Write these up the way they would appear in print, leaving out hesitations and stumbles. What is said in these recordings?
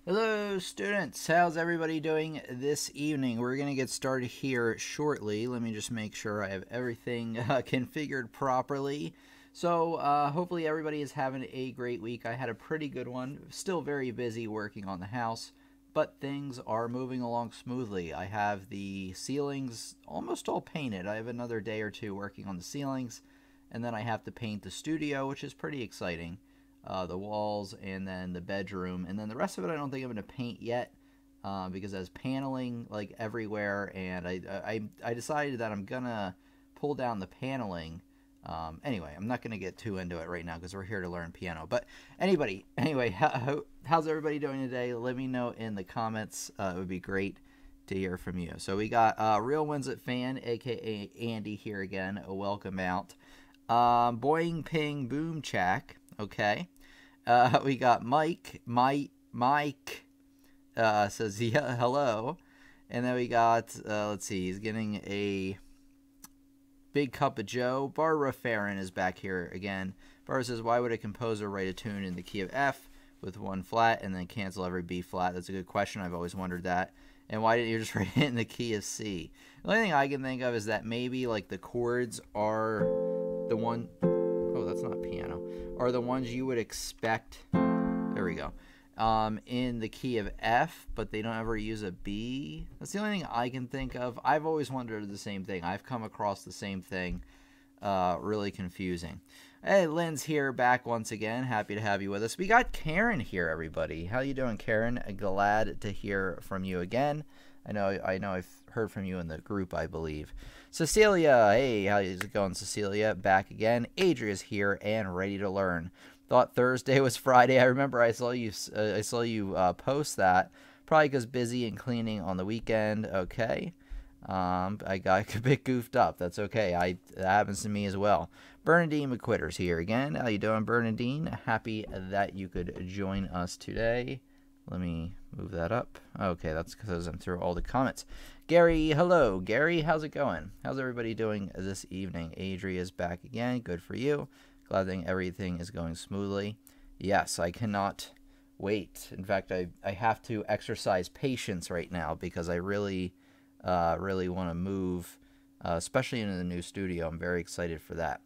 Hello students, how's everybody doing this evening? We're going to get started here shortly. Let me just make sure I have everything configured properly. So hopefully everybody is having a great week. I had a pretty good one, still very busy working on the house, but things are moving along smoothly. I have the ceilings almost all painted. I have another day or two working on the ceilings, and then I have to paint the studio, which is pretty exciting. The walls, and then the bedroom, and then the rest of it I don't think I'm going to paint yet because there's paneling like everywhere, and I decided that I'm going to pull down the paneling. Anyway, I'm not going to get too into it right now because we're here to learn piano. But anyway, how's everybody doing today? Let me know in the comments. It would be great to hear from you. So we got Real Winsit Fan, aka Andy, here again. Welcome out. Boing Ping Boom Chack. Okay. We got Mike says yeah, hello. And then we got, let's see, he's getting a big cup of Joe. Barbara Farron is back here again. Barbara says, why would a composer write a tune in the key of F with one flat and then cancel every B flat? That's a good question. I've always wondered that. And why didn't you just write it in the key of C? The only thing I can think of is that maybe like the chords are the one... Oh, that's not piano. Are the ones you would expect. There we go. In the key of F, but they don't ever use a B. That's the only thing I can think of. I've always wondered the same thing. I've come across the same thing. Really confusing. Hey, Lynn's here back once again. Happy to have you with us. We got Karen here, everybody. How you doing, Karen? Glad to hear from you again. I know I've heard from you in the group, I believe. Cecilia, hey, how's it going, Cecilia? Back again. Adria's here and ready to learn. Thought Thursday was Friday. I remember I saw you post that. Probably because busy and cleaning on the weekend. Okay. I got a bit goofed up. That's okay. That happens to me as well. Bernadine McQuitter's here again. How you doing, Bernadine? Happy that you could join us today. Let me move that up. Okay, that's because I'm through all the comments. Gary, hello. Gary, how's it going? How's everybody doing this evening? Adria's back again. Good for you. Glad that everything is going smoothly. Yes, I cannot wait. In fact, I have to exercise patience right now because I really want to move, especially into the new studio. I'm very excited for that.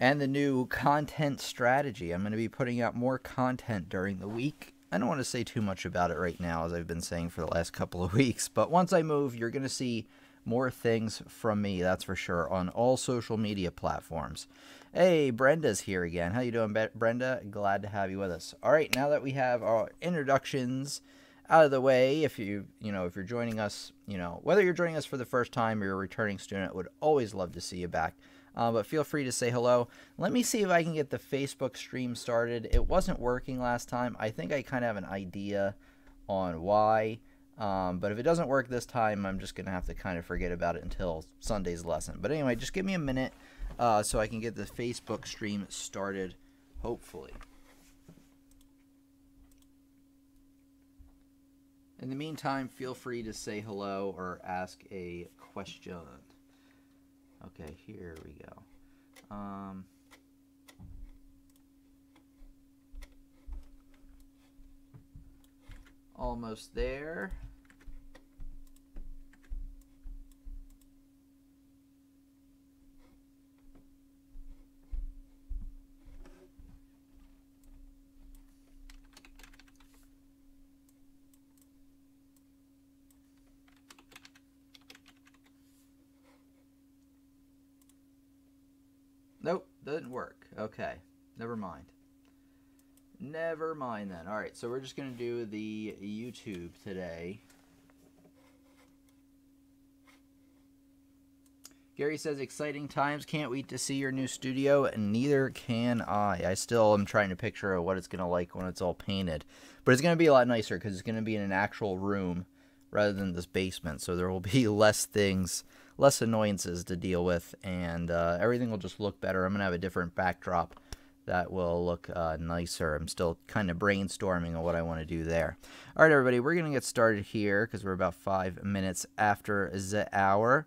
And the new content strategy. I'm going to be putting out more content during the week. I don't want to say too much about it right now, as I've been saying for the last couple of weeks. But once I move, you're going to see more things from me, that's for sure, on all social media platforms. Hey, Brenda's here again. How you doing, Brenda? Glad to have you with us. All right, now that we have our introductions out of the way, if you're joining us, whether you're joining us for the first time or you're a returning student, would always love to see you back. But feel free to say hello. Let me see if I can get the Facebook stream started. It wasn't working last time. I think I kind of have an idea on why. But if it doesn't work this time, I'm just going to have to kind of forget about it until Sunday's lesson. But anyway, just give me a minute so I can get the Facebook stream started, hopefully. In the meantime, feel free to say hello or ask a question. Okay, here we go. Almost there. Nope, doesn't work. Okay, never mind. Never mind then. Alright, so we're just going to do the YouTube today. Gary says, exciting times. Can't wait to see your new studio, and neither can I. I still am trying to picture what it's going to like when it's all painted. But it's going to be a lot nicer because it's going to be in an actual room rather than this basement. So there will be less things, less annoyances to deal with, and everything will just look better. I'm going to have a different backdrop that will look nicer. I'm still kind of brainstorming on what I want to do there. All right, everybody, we're going to get started here because we're about 5 minutes after the hour.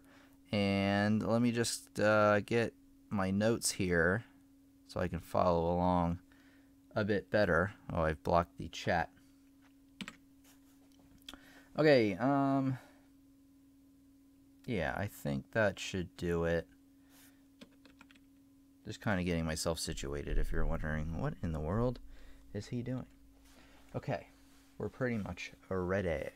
And let me just get my notes here so I can follow along. a bit better. Oh, I've blocked the chat. Okay, yeah, I think that should do it. Just kind of getting myself situated, if you're wondering, what in the world is he doing? Okay, we're pretty much ready.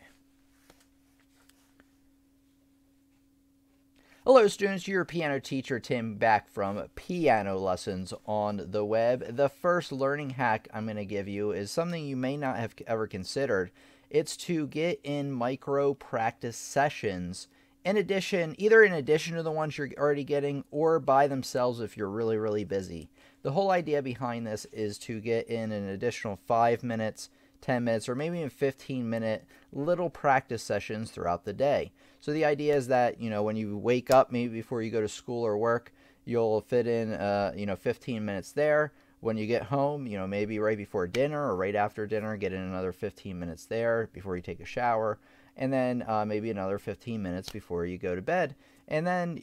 Hello students, your piano teacher Tim back from Piano Lessons on the Web. The first learning hack I'm going to give you is something you may not have ever considered. It's to get in micro practice sessions either in addition to the ones you're already getting or by themselves if you're really, really busy. The whole idea behind this is to get in an additional 5 minutes, 10 minutes, or maybe even 15-minute little practice sessions throughout the day. So the idea is that, when you wake up, maybe before you go to school or work, you'll fit in, 15 minutes there. When you get home, maybe right before dinner or right after dinner, get in another 15 minutes there before you take a shower. And then maybe another 15 minutes before you go to bed. And then,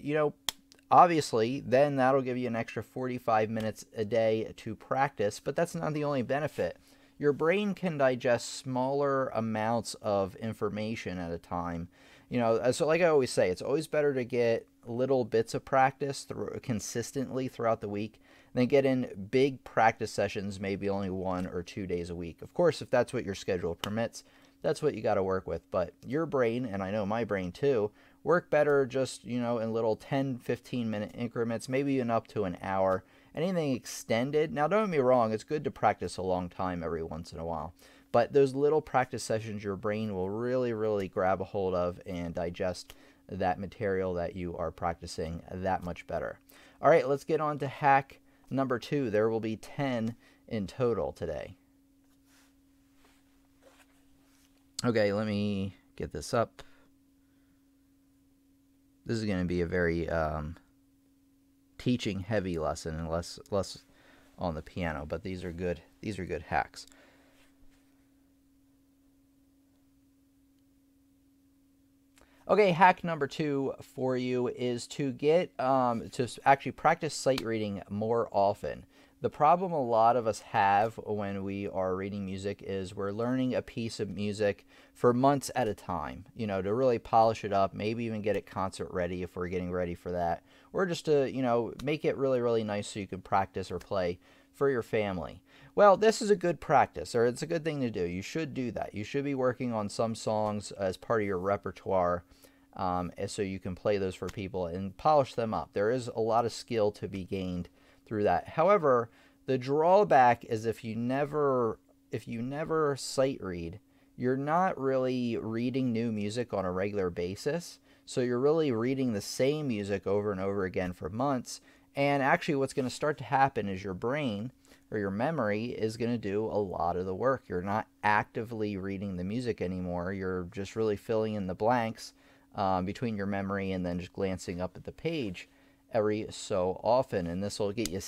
obviously, then that'll give you an extra 45 minutes a day to practice. But that's not the only benefit. Your brain can digest smaller amounts of information at a time. So like I always say, it's always better to get little bits of practice consistently throughout the week than get in big practice sessions, maybe only 1 or 2 days a week. Of course, if that's what your schedule permits, that's what you got to work with. But your brain, and I know my brain too, work better just, in little 10, 15-minute increments, maybe even up to an hour. Anything extended, now don't get me wrong, it's good to practice a long time every once in a while. But those little practice sessions, your brain will really, really grab a hold of and digest that material that you are practicing that much better. All right, let's get on to hack number 2. There will be 10 in total today. Okay, let me get this up. This is going to be a very teaching heavy lesson and less on the piano, but these are good hacks. Okay, hack number 2 for you is to get to actually practice sight reading more often. The problem a lot of us have when we are reading music is we're learning a piece of music for months at a time, to really polish it up, maybe even get it concert ready if we're getting ready for that, or just to, make it really, really nice so you can practice or play for your family. Well, this is a good practice, or it's a good thing to do. You should do that. You should be working on some songs as part of your repertoire so you can play those for people and polish them up. There is a lot of skill to be gained through that. However, the drawback is if you never sight read, you're not really reading new music on a regular basis. So you're really reading the same music over and over again for months. And actually what's going to start to happen is your brain or your memory is going to do a lot of the work. You're not actively reading the music anymore. You're just really filling in the blanks between your memory and then just glancing up at the page every so often, and this will get you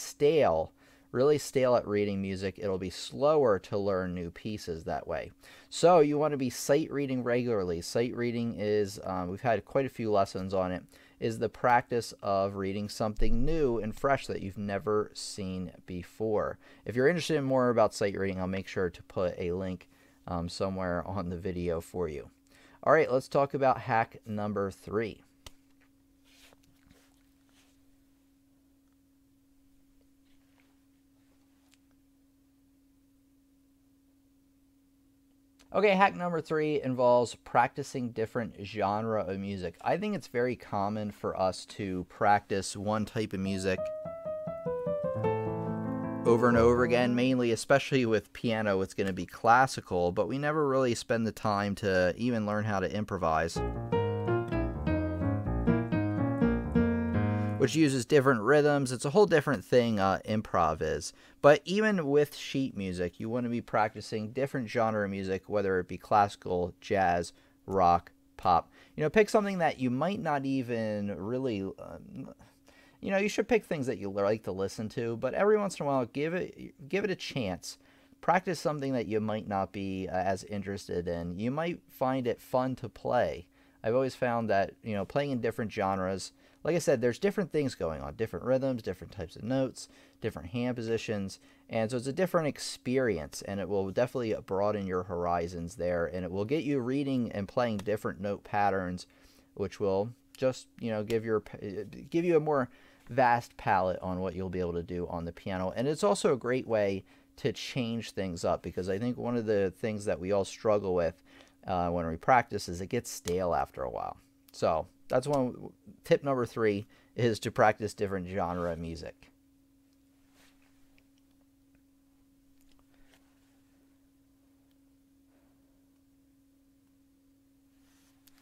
really stale at reading music. It'll be slower to learn new pieces that way. So you want to be sight reading regularly. Sight reading is, we've had quite a few lessons on it, is the practice of reading something new and fresh that you've never seen before. If you're interested in more about sight reading, I'll make sure to put a link somewhere on the video for you. All right, let's talk about hack number 3. Okay, hack number 3 involves practicing different genre of music. I think it's very common for us to practice one type of music over and over again, mainly, especially with piano, it's going to be classical, but we never really spend the time to even learn how to improvise, which uses different rhythms. It's a whole different thing, improv is. But even with sheet music, you want to be practicing different genre of music, whether it be classical, jazz, rock, pop. Pick something that you might not even really... you should pick things that you like to listen to, but every once in a while, give it a chance. Practice something that you might not be as interested in. You might find it fun to play. I've always found that, playing in different genres like I said, there's different things going on, different rhythms, different types of notes, different hand positions, and so it's a different experience, and it will definitely broaden your horizons there, and it will get you reading and playing different note patterns, which will just, you know, give you a more vast palette on what you'll be able to do on the piano. And it's also a great way to change things up, because I think one of the things that we all struggle with when we practice is it gets stale after a while. So that's one tip. Number 3 is to practice different genre of music.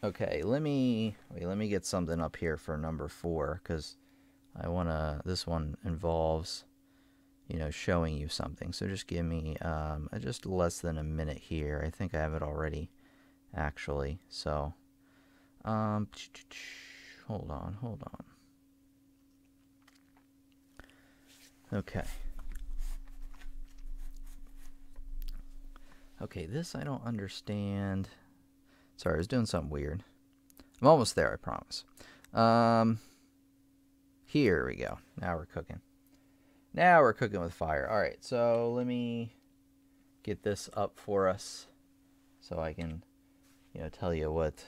Okay, let me get something up here for number 4, because this one involves, you know, showing you something. So just give me just less than a minute here. I think I have it already, actually. So, hold on. Okay. Okay, this I don't understand. Sorry, I was doing something weird. I'm almost there, I promise. Here we go. Now we're cooking. Now we're cooking with fire. All right, so let me get this up for us so I can, you know, tell you what.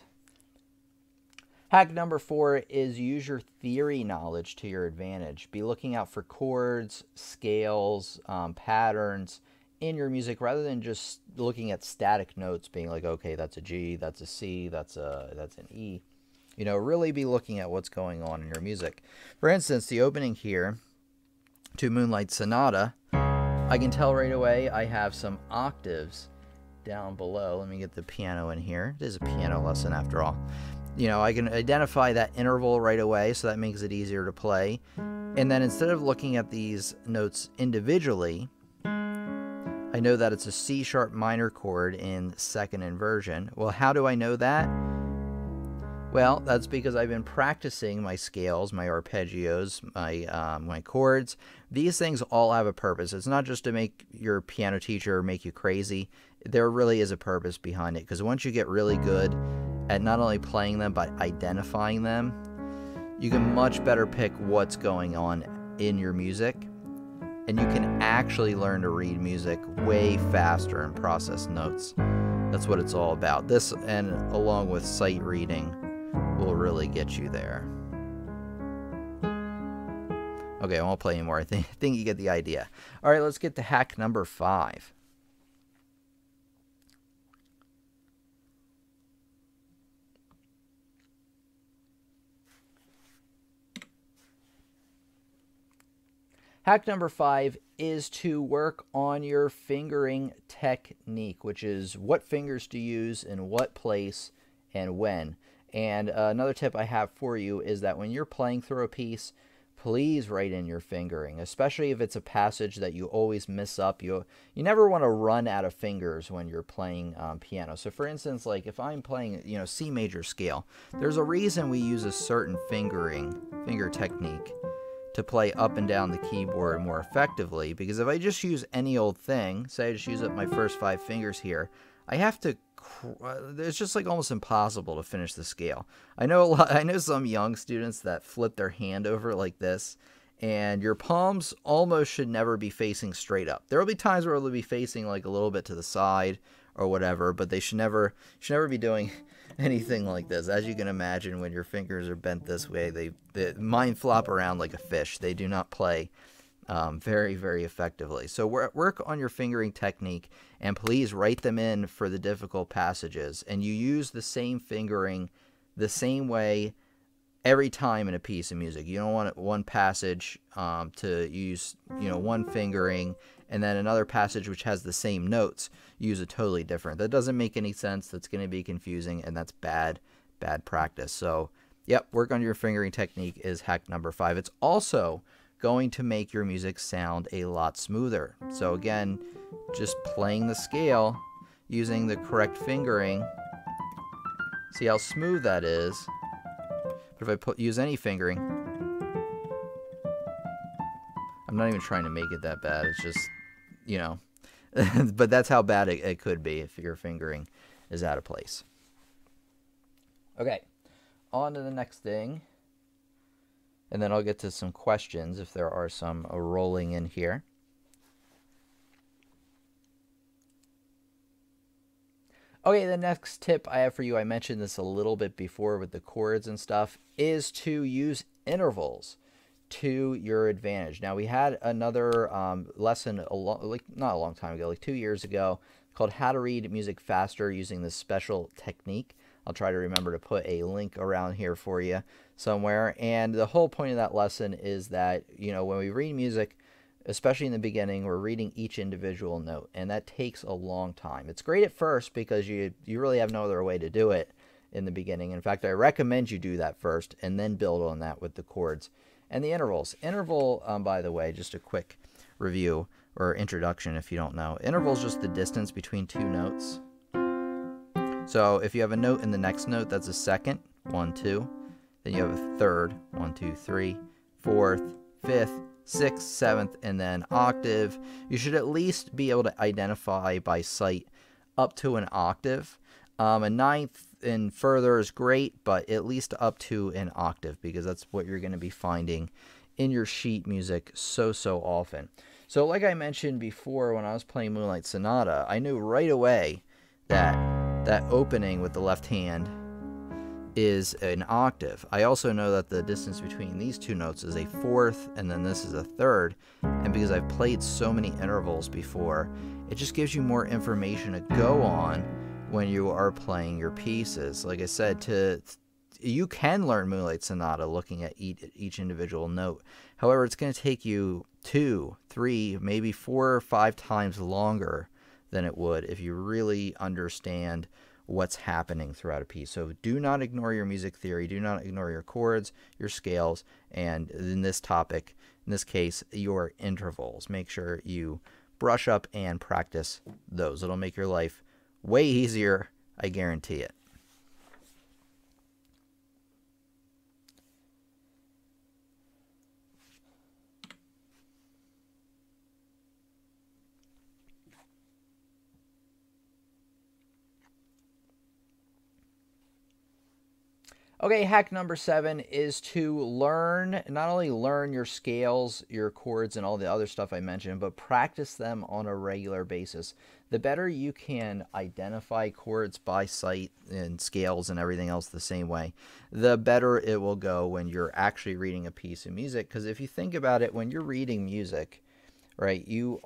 Hack number 4 is use your theory knowledge to your advantage. Be looking out for chords, scales, patterns in your music, rather than just looking at static notes, being like, okay, that's a G, that's a C, that's an E. You know, really be looking at what's going on in your music. For instance, the opening here to Moonlight Sonata, I can tell right away I have some octaves down below. Let me get the piano in here. It is a piano lesson after all. You know, I can identify that interval right away, so that makes it easier to play. And then instead of looking at these notes individually, I know that it's a C sharp minor chord in second inversion. Well, how do I know that? Well, that's because I've been practicing my scales, my arpeggios, my chords. These things all have a purpose. It's not just to make your piano teacher make you crazy. There really is a purpose behind it, because once you get really good at not only playing them but identifying them, you can much better pick what's going on in your music, and you can actually learn to read music way faster and process notes. That's what it's all about. This, and along with sight reading, will really get you there. Okay, I won't play anymore. I think you get the idea. All right, let's get to hack number 5. Hack number 5 is to work on your fingering technique, which is what fingers to use in what place and when. And another tip I have for you is that when you're playing through a piece, please write in your fingering, especially if it's a passage that you always miss up. You never want to run out of fingers when you're playing piano. So for instance, like if I'm playing, you know, C major scale, there's a reason we use a certain finger technique to play up and down the keyboard more effectively, because if I just use any old thing, say I just use up my first 5 fingers here, I have to, it's just like almost impossible to finish the scale. I know some young students that flip their hand over like this, and your palms almost should never be facing straight up. There will be times where they'll be facing like a little bit to the side or whatever, but they should never be doing anything like this. As you can imagine, when your fingers are bent this way, mine flop around like a fish. They do not play very, very effectively. So work on your fingering technique, and please write them in for the difficult passages. And you use the same fingering the same way every time in a piece of music. You don't want one passage to use, you know, one fingering, and then another passage which has the same notes, use a totally different. That doesn't make any sense. That's going to be confusing, and that's bad practice. So, yep, work on your fingering technique is hack number 5. It's also going to make your music sound a lot smoother. So again, just playing the scale using the correct fingering. See how smooth that is. But if I use any fingering, I'm not even trying to make it that bad. It's just, you know, but that's how bad it could be if your fingering is out of place. Okay, on to the next thing. and then I'll get to some questions if there are some rolling in here. Okay, the next tip I have for you, I mentioned this a little bit before with the chords and stuff, is to use intervals to your advantage. Now, we had another lesson, not a long time ago, like 2 years ago, called How to Read Music Faster Using this Special Technique. I'll try to remember to put a link around here for you somewhere. And the whole point of that lesson is that, when we read music, especially in the beginning, we're reading each individual note, and that takes a long time. It's great at first because you really have no other way to do it in the beginning. In fact, I recommend you do that first and then build on that with the chords and the intervals. Interval, by the way, just a quick review or introduction if you don't know. Interval is just the distance between two notes. So if you have a note in the next note, that's a second, 1, 2. Then you have a third, 1, 2, 3, fourth, fifth, sixth, seventh, and then octave. You should at least be able to identify by sight up to an octave. A ninth and further is great, but at least up to an octave, because that's what you're going to be finding in your sheet music so often. So like I mentioned before, when I was playing Moonlight Sonata, I knew right away that that opening with the left hand is an octave. I also know that the distance between these two notes is a fourth, and then this is a third. And because I've played so many intervals before, it just gives you more information to go on when you are playing your pieces. Like I said, you can learn Moonlight Sonata looking at each individual note. However, it's going to take you 2, 3, maybe 4 or 5 times longer than it would if you really understand what's happening throughout a piece. So do not ignore your music theory. Do not ignore your chords, your scales, and in this topic, in this case, your intervals. Make sure you brush up and practice those. It'll make your life way easier, I guarantee it. Okay, hack number 7 is to not only learn your scales, your chords, and all the other stuff I mentioned, but practice them on a regular basis. The better you can identify chords by sight and scales and everything else the same way, the better it will go when you're actually reading a piece of music. Because if you think about it, when you're reading music, right, you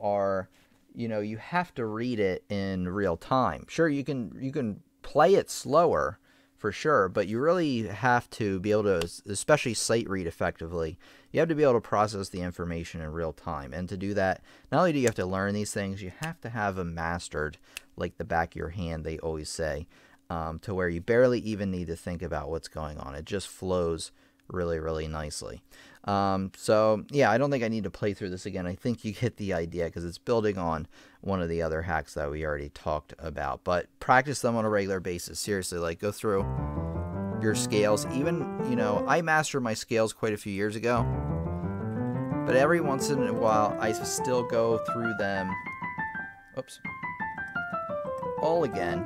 have to read it in real time. Sure, you can play it slower, for sure, but you really have to be able to, especially sight read effectively, you have to be able to process the information in real time. And to do that, not only do you have to learn these things, you have to have them mastered like the back of your hand, they always say, to where you barely even need to think about what's going on. It just flows really nicely. So yeah, I don't think I need to play through this again. I think you get the idea because it's building on one of the other hacks that we already talked about. But practice them on a regular basis. Seriously, like go through your scales. Even, I mastered my scales quite a few years ago, but every once in a while I still go through them, all again.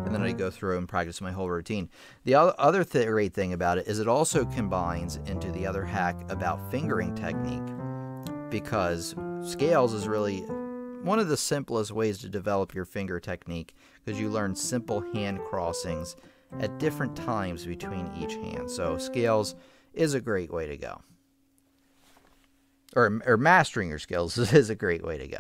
And then I go through and practice my whole routine. The other great thing about it is it also combines into the other hack about fingering technique, because scales is really one of the simplest ways to develop your finger technique, because you learn simple hand crossings at different times between each hand. So scales is a great way to go. Or mastering your scales is a great way to go.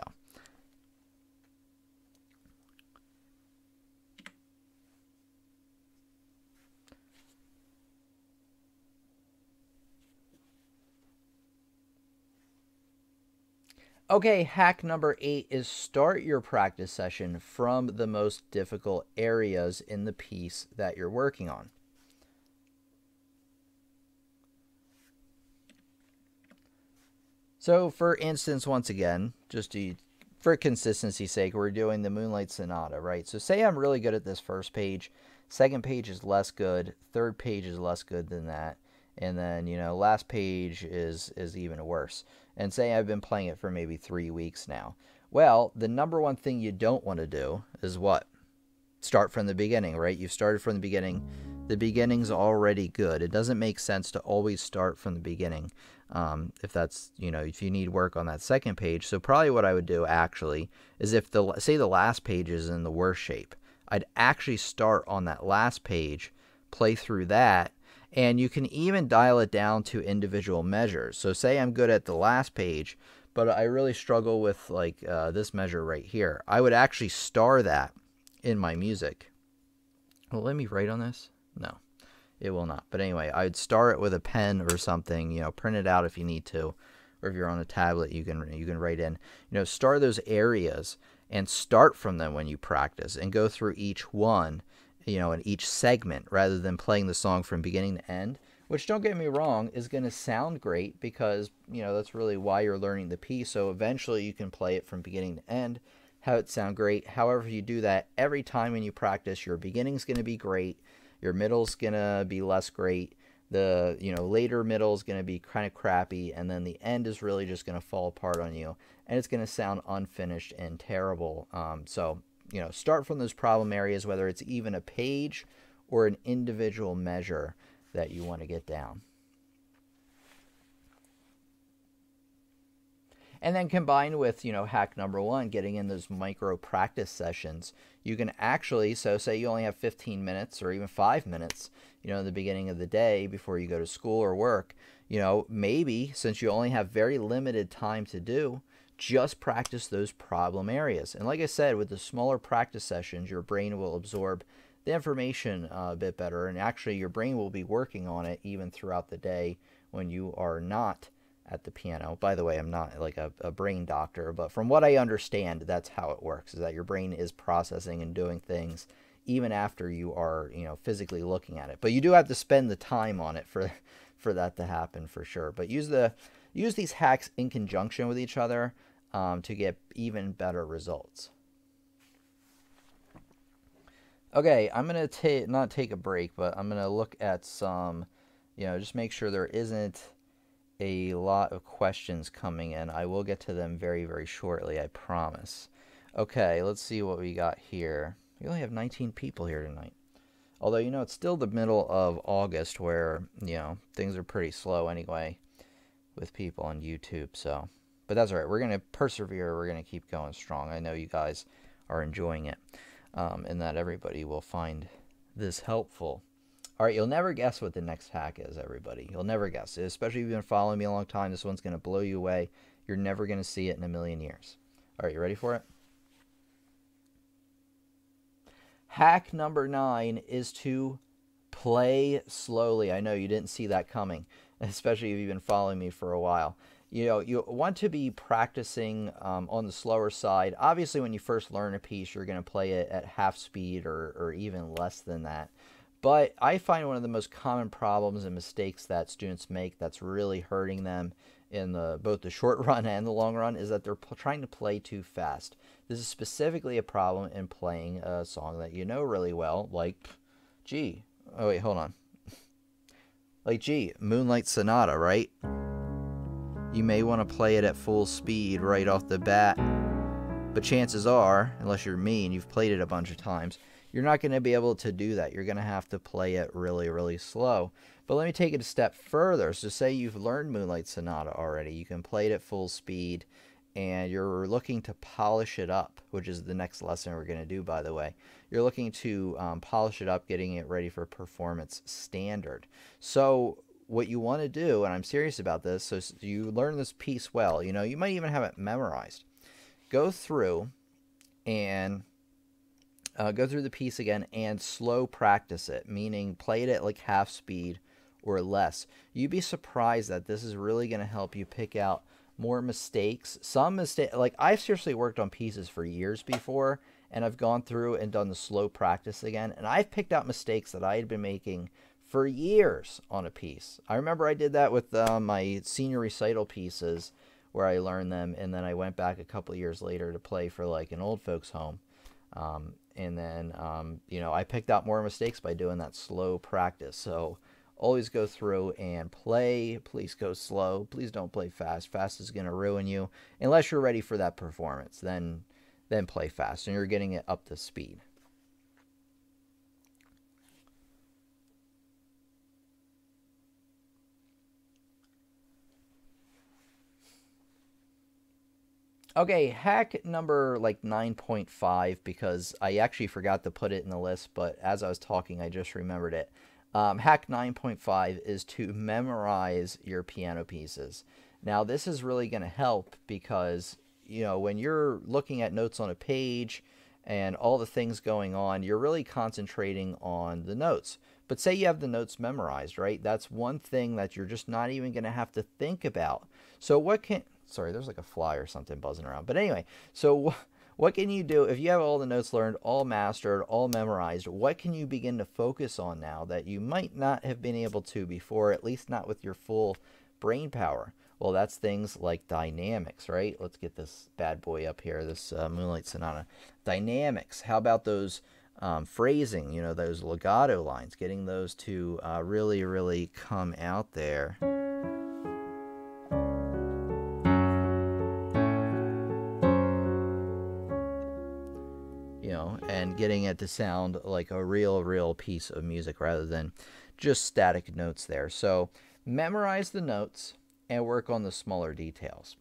Okay, hack number 8 is start your practice session from the most difficult areas in the piece that you're working on. So, for instance, once again, for consistency's sake, we're doing the Moonlight Sonata, right? So say I'm really good at this first page, second page is less good, third page is less good than that, and then, last page is even worse. And say I've been playing it for maybe 3 weeks now. Well, the number one thing you don't want to do is what? start from the beginning, right? You've started from the beginning. The beginning's already good. It doesn't make sense to always start from the beginning if that's, if you need work on that second page. So probably what I would do actually is if say the last page is in the worst shape, I'd actually start on that last page, play through that, and you can even dial it down to individual measures. So say I'm good at the last page, but I really struggle with like this measure right here. I would actually star that in my music. Will it let me write on this? No, it will not. But anyway, I'd star it with a pen or something, print it out if you need to, or if you're on a tablet, you can write in, star those areas and start from them when you practice and go through each one, in each segment rather than playing the song from beginning to end, which, don't get me wrong, is going to sound great because, that's really why you're learning the piece. So eventually you can play it from beginning to end, have it sound great. However, you do that every time when you practice, your beginning's going to be great, your middle's going to be less great, the later middle's going to be kind of crappy, and then the end is really just going to fall apart on you, and it's going to sound unfinished and terrible. So start from those problem areas, whether it's even a page or an individual measure that you want to get down. And then combined with, hack number 1, getting in those micro practice sessions, you can actually, so say you only have 15 minutes or even 5 minutes, in the beginning of the day before you go to school or work, maybe since you only have very limited time to do, just practice those problem areas. And like I said, with the smaller practice sessions, your brain will absorb the information a bit better, and actually your brain will be working on it even throughout the day when you are not at the piano. By the way, I'm not like a brain doctor, but from what I understand, that's how it works, is that your brain is processing and doing things even after you are, physically looking at it. But you do have to spend the time on it for that to happen, for sure. But use these hacks in conjunction with each other to get even better results. Okay, I'm going to not take a break, but I'm going to look at some, just make sure there isn't a lot of questions coming in. I will get to them very, very shortly, I promise. Okay, let's see what we got here. We only have 19 people here tonight. Although, it's still the middle of August where, things are pretty slow anyway with people on YouTube, so. But that's all right. We're going to persevere. We're going to keep going strong. I know you guys are enjoying it, and that everybody will find this helpful. All right, you'll never guess what the next hack is, everybody. You'll never guess. Especially if you've been following me a long time, this one's going to blow you away. You're never going to see it in a million years. All right, you ready for it? Hack number 9 is to play slowly. I know you didn't see that coming, especially if you've been following me for a while. You want to be practicing on the slower side. Obviously, when you first learn a piece, you're going to play it at half speed or even less than that. But I find one of the most common problems and mistakes that students make that's really hurting them in both the short run and the long run is that they're trying to play too fast. This is specifically a problem in playing a song that you know really well, like G. Oh, wait, hold on. Like G, Moonlight Sonata, right? You may want to play it at full speed right off the bat, but chances are, unless you're me and you've played it a bunch of times, you're not going to be able to do that. You're going to have to play it really, really slow. But let me take it a step further. So say you've learned Moonlight Sonata already. You can play it at full speed, and you're looking to polish it up, which is the next lesson we're going to do, by the way. You're looking to polish it up, getting it ready for performance standard. So what you want to do, and I'm serious about this, so you learn this piece well. You might even have it memorized. Go through and go through the piece again and slow practice it, meaning play it at like half speed or less. You'd be surprised that this is really going to help you pick out more mistakes. Some mistakes, like I've seriously worked on pieces for years before, and I've gone through and done the slow practice again, and I've picked out mistakes that I had been making for years on a piece. I remember I did that with my senior recital pieces where I learned them, and then I went back a couple of years later to play for like an old folks home. And then, I picked out more mistakes by doing that slow practice. So always go through and play. Please go slow. Please don't play fast. Fast is going to ruin you. Unless you're ready for that performance, then play fast and you're getting it up to speed. Okay, hack number like 9.5, because I actually forgot to put it in the list, but as I was talking, I just remembered it. Hack 9.5 is to memorize your piano pieces. Now, this is really going to help because, you know, when you're looking at notes on a page and all the things going on, you're really concentrating on the notes. But say you have the notes memorized, right? That's one thing that you're just not even going to have to think about. So what can, sorry, there's like a fly or something buzzing around. But anyway, so what can you do if you have all the notes learned, all mastered, all memorized? What can you begin to focus on now that you might not have been able to before, at least not with your full brain power? Well, that's things like dynamics, right? Let's get this bad boy up here, this Moonlight Sonata. Dynamics. How about those phrasing, you know, those legato lines, getting those to really, really come out there. You know, and getting it to sound like a real piece of music rather than just static notes there. So memorize the notes and work on the smaller details.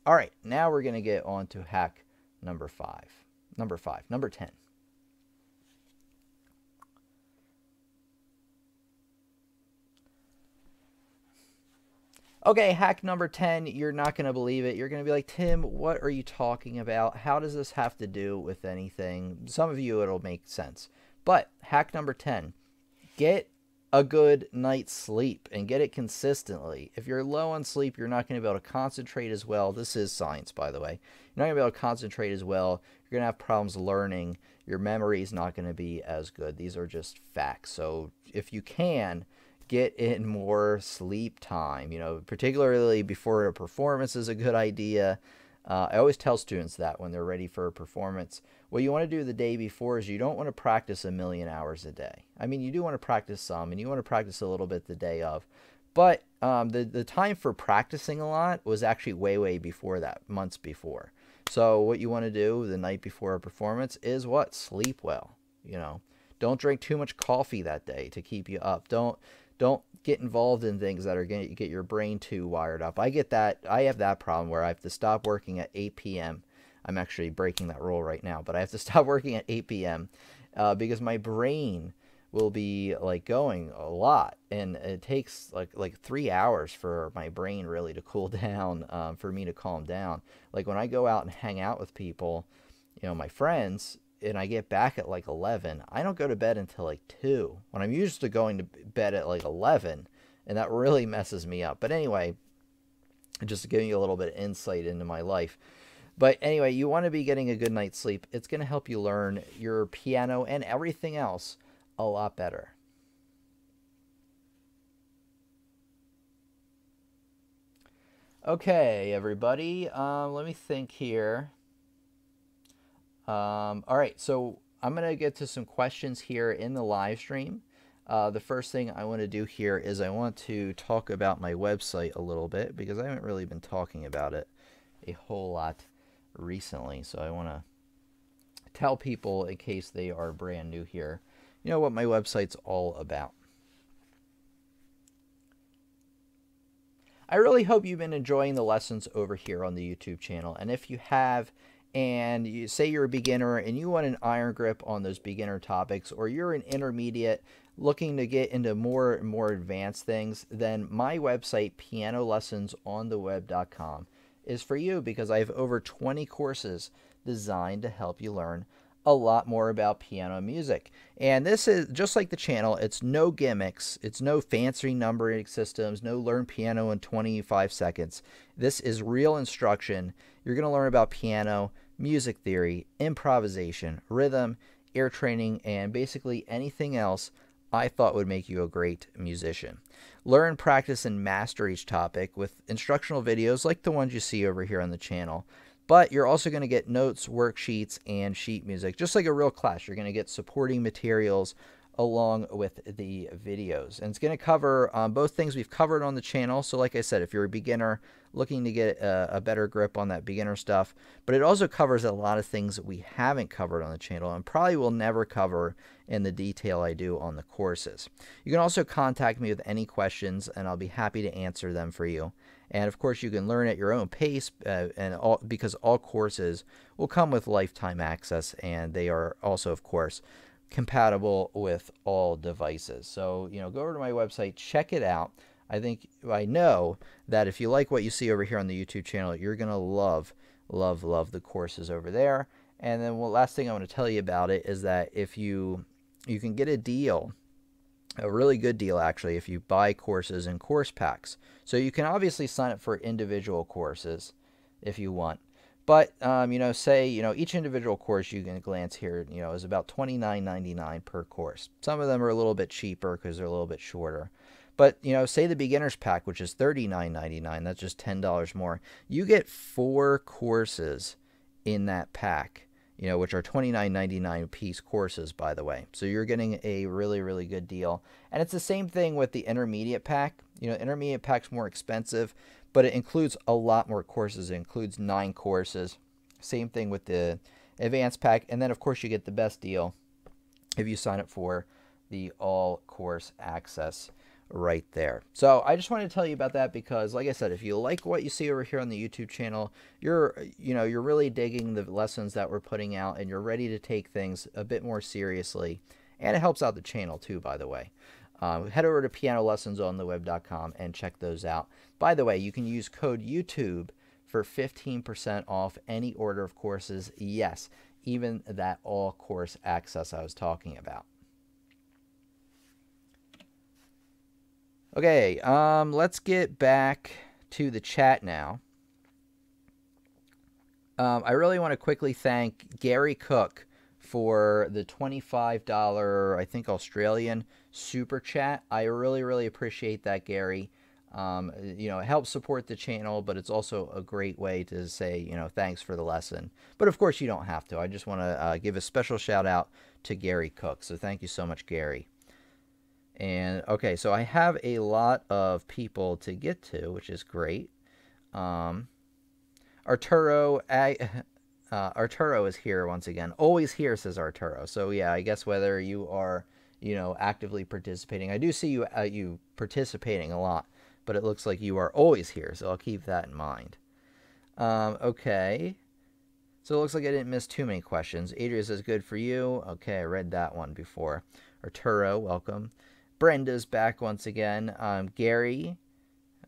All right, now we're going to get on to hack number 5. Number 10. Okay, hack number 10, you're not going to believe it. You're going to be like, Tim, what are you talking about? How does this have to do with anything? Some of you, it'll make sense. But hack number 10, get a good night's sleep and get it consistently. If you're low on sleep, you're not going to be able to concentrate as well. This is science, by the way. You're not going to be able to concentrate as well. You're going to have problems learning. Your memory is not going to be as good. These are just facts. So if you can, get in more sleep time, you know, particularly before a performance is a good idea. I always tell students that when they're ready for a performance. What you want to do the day before is you don't want to practice 1,000,000 hours a day. I mean, you do want to practice some, and you want to practice a little bit the day of. But the time for practicing a lot was actually way before that, months before. So what you want to do the night before a performance is what? Sleep well, you know. Don't drink too much coffee that day to keep you up. Don't get involved in things that are going to get your brain too wired up. I get that. I have that problem where I have to stop working at 8 p.m. I'm actually breaking that rule right now, but I have to stop working at 8 p.m. Because my brain will be like going a lot, and it takes like 3 hours for my brain really to cool down, for me to calm down. Like when I go out and hang out with people, you know, my friends, and I get back at like 11, I don't go to bed until like 2, when I'm used to going to bed at like 11, and that really messes me up. But anyway, just giving you a little bit of insight into my life. But anyway, you want to be getting a good night's sleep. It's going to help you learn your piano and everything else a lot better. Okay, everybody, let me think here. All right, so I'm going to get to some questions here in the live stream. The first thing I want to do here is I want to talk about my website a little bit, because I haven't really been talking about it a whole lot recently. So I want to tell people, in case they are brand new here, you know, what my website's all about. I really hope you've been enjoying the lessons over here on the YouTube channel. And if you have, and you say you're a beginner and you want an iron grip on those beginner topics, or you're an intermediate looking to get into more and more advanced things, then my website, pianolessonsontheweb.com, is for you, because I have over 20 courses designed to help you learn a lot more about piano music. And this is just like the channel. It's no gimmicks. It's no fancy numbering systems, no learn piano in 25 seconds. This is real instruction. You're going to learn about piano, music theory, improvisation, rhythm, ear training, and basically anything else I thought would make you a great musician. Learn, practice, and master each topic with instructional videos like the ones you see over here on the channel. But you're also going to get notes, worksheets, and sheet music. Just like a real class, you're going to get supporting materials along with the videos. And it's going to cover both things we've covered on the channel. So like I said, if you're a beginner looking to get a better grip on that beginner stuff, but it also covers a lot of things that we haven't covered on the channel and probably will never cover in the detail I do on the courses. You can also contact me with any questions, and I'll be happy to answer them for you And of course, you can learn at your own pace, because all courses will come with lifetime access, and they are also, of course, compatible with all devices. So, go over to my website, check it out. I know that if you like what you see over here on the YouTube channel, you're going to love the courses over there. And then last thing I want to tell you about it is that if you can get a deal, a really good deal actually, if you buy courses in course packs. So you can obviously sign up for individual courses if you want. But, say, each individual course, you can glance here, is about $29.99 per course. Some of them are a little bit cheaper because they're a little bit shorter. But, say the beginner's pack, which is $39.99, that's just $10 more. You get 4 courses in that pack, which are $29.99 piece courses, by the way. So you're getting a really, really good deal. And it's the same thing with the intermediate pack. Intermediate pack's more expensive, but it includes a lot more courses. It includes 9 courses. Same thing with the advanced pack. And then, of course, you get the best deal if you sign up for the all course access right there. So I just wanted to tell you about that because, like I said, if you like what you see over here on the YouTube channel, you're really digging the lessons that we're putting out, and you're ready to take things a bit more seriously. And it helps out the channel too, by the way. Head over to pianolessonsontheweb.com and check those out. By the way, you can use code YouTube for 15% off any order of courses. Yes, even that all course access I was talking about. Okay, let's get back to the chat now. I really want to quickly thank Gary Cook for the $25, I think, Australian super chat. I really, really appreciate that, Gary. It helps support the channel, but it's also a great way to say, thanks for the lesson. But of course, you don't have to. I just want to give a special shout out to Gary Cook. So thank you so much, Gary. And okay, so I have a lot of people to get to, which is great. Arturo is here once again. Always here, says Arturo. So yeah, I guess whether you are, actively participating, I do see you participating a lot, but it looks like you are always here. So I'll keep that in mind. Okay. So it looks like I didn't miss too many questions. Adria says, good for you. Okay, I read that one before. Arturo, welcome. Brenda's back once again. Gary.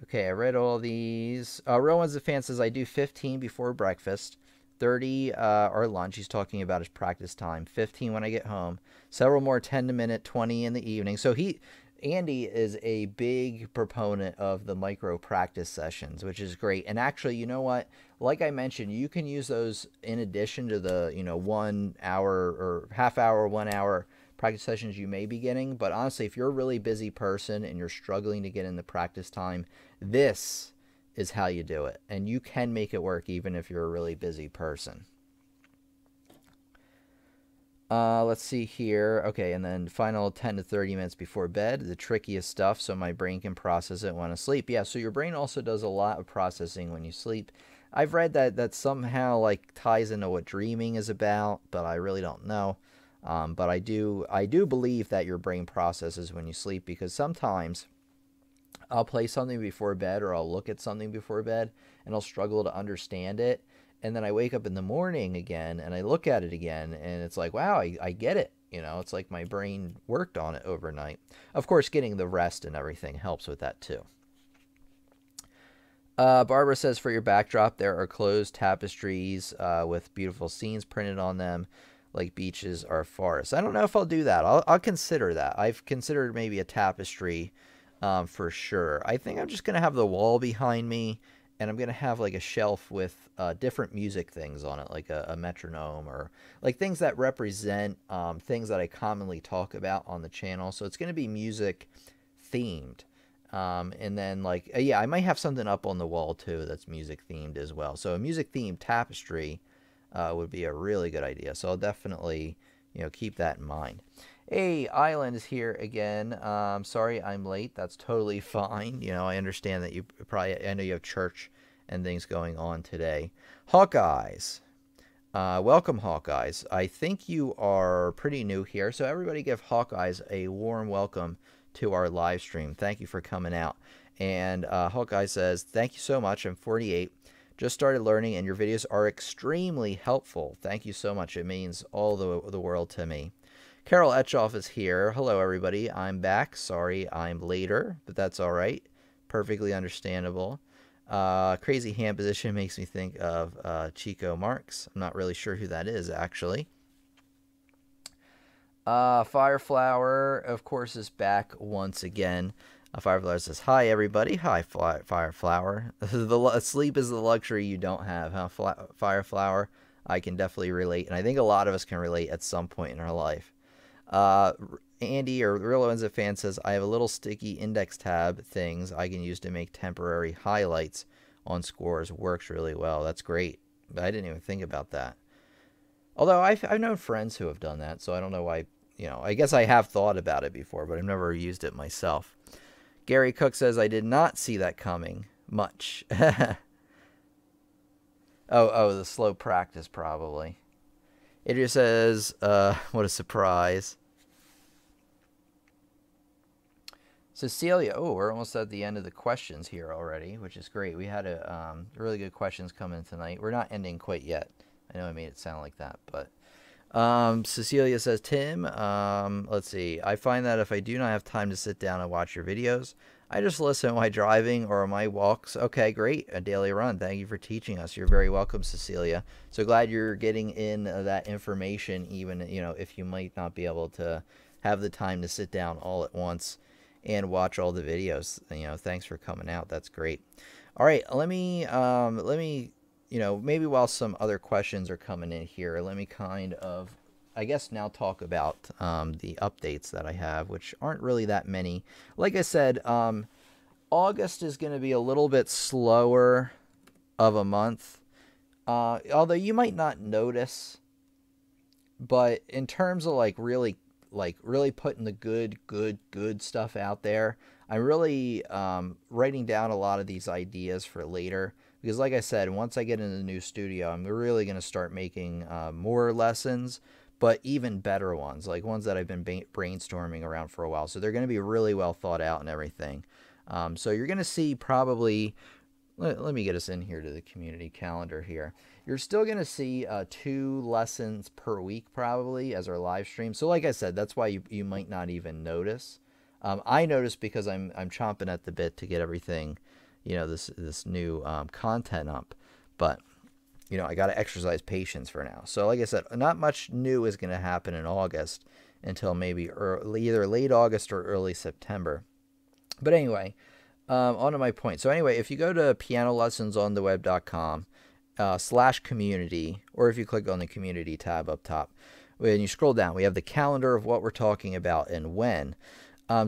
Okay, I read all these. Rowan's the fan says, I do 15 before breakfast. 30 or lunch. He's talking about his practice time. 15 when I get home. Several more 10-minute, 20 in the evening. So Andy is a big proponent of the micro practice sessions, which is great. And actually, you know what? Like I mentioned, you can use those in addition to the 1 hour or half hour, 1 hour practice sessions you may be getting. But honestly, if you're a really busy person and you're struggling to get in the practice time, this is how you do it. And you can make it work even if you're a really busy person. Let's see here. Okay, and then final 10 to 30 minutes before bed, the trickiest stuff so my brain can process it when I sleep. Yeah, so your brain also does a lot of processing when you sleep. I've read that somehow like ties into what dreaming is about, but I really don't know. But I do believe that your brain processes when you sleep, because sometimes I'll play something before bed or I'll look at something before bed and I'll struggle to understand it. And then I wake up in the morning again and I look at it again and it's like, wow, I get it. It's like my brain worked on it overnight. Of course, getting the rest and everything helps with that too. Barbara says, for your backdrop, there are closed tapestries with beautiful scenes printed on them, like beaches or forests. I don't know if I'll do that. I'll consider that. I've considered maybe a tapestry for sure. I think I'm just going to have the wall behind me, and I'm going to have like a shelf with different music things on it, like a metronome or like things that represent things that I commonly talk about on the channel. So it's going to be music themed. And then like, yeah, I might have something up on the wall too that's music themed as well. So a music themed tapestry would be a really good idea. So I'll definitely, keep that in mind. Hey, Island is here again. Sorry I'm late. That's totally fine. I understand that I know you have church and things going on today. Hawkeyes. Welcome, Hawkeyes. I think you are pretty new here. So everybody give Hawkeyes a warm welcome to our live stream. Thank you for coming out. And Hawkeye says, thank you so much. I'm 48. Just started learning, and your videos are extremely helpful. Thank you so much. It means all the world to me. Carol Etchoff is here. Hello, everybody. I'm back. Sorry I'm later, but that's all right. Perfectly understandable. Crazy hand position makes me think of Chico Marx. I'm not really sure who that is, actually. Fireflower, of course, is back once again. Fireflower says, hi, everybody. Hi, Fireflower. Sleep is the luxury you don't have, huh, Fireflower? I can definitely relate, and I think a lot of us can relate at some point in our life. Andy, or Real Lorenzo fan, says, I have a little sticky index tab things I can use to make temporary highlights on scores. Works really well. That's great. I didn't even think about that. Although I've known friends who have done that, so I don't know why, I guess I have thought about it before, but I've never used it myself. Gary Cook says, I did not see that coming much. Oh, the slow practice, probably. It just says, what a surprise. Cecilia, we're almost at the end of the questions here already, which is great. We had really good questions come in tonight. We're not ending quite yet. I know I made it sound like that, but Cecilia says, Tim, let's see. I find that if I do not have time to sit down and watch your videos, I just listen while driving or on my walks. Okay, great. A daily run. Thank you for teaching us. You're very welcome, Cecilia. So glad you're getting in that information, even, if you might not be able to have the time to sit down all at once and watch all the videos. Thanks for coming out. That's great. All right, let me maybe while some other questions are coming in here, let me kind of, I guess, now talk about the updates that I have, which aren't really that many. Like I said, August is going to be a little bit slower of a month, although you might not notice, but in terms of really putting the good stuff out there, I'm really writing down a lot of these ideas for later. Because like I said, once I get in the new studio, I'm really going to start making more lessons, but even better ones, like ones that I've been brainstorming around for a while. So they're going to be really well thought out and everything. So you're going to see probably, let me get us in here to the community calendar here. You're still going to see 2 lessons per week probably as our live stream. So like I said, that's why you might not even notice. I notice because I'm chomping at the bit to get everything, this new content up. But, I got to exercise patience for now. So like I said, not much new is going to happen in August until maybe either late August or early September. But anyway, on to my point. So anyway, if you go to pianolessonsontheweb.com /community, or if you click on the community tab up top, when you scroll down, we have the calendar of what we're talking about and when.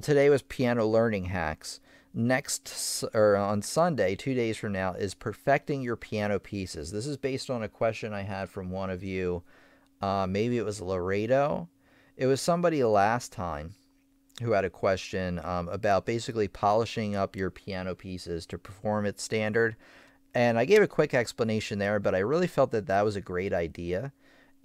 Today was piano learning hacks. Next, or on Sunday, 2 days from now, is perfecting your piano pieces. This is based on a question I had from one of you. Maybe it was Laredo. It was somebody last time who had a question about basically polishing up your piano pieces to perform at standard. And I gave a quick explanation there, but I really felt that that was a great idea.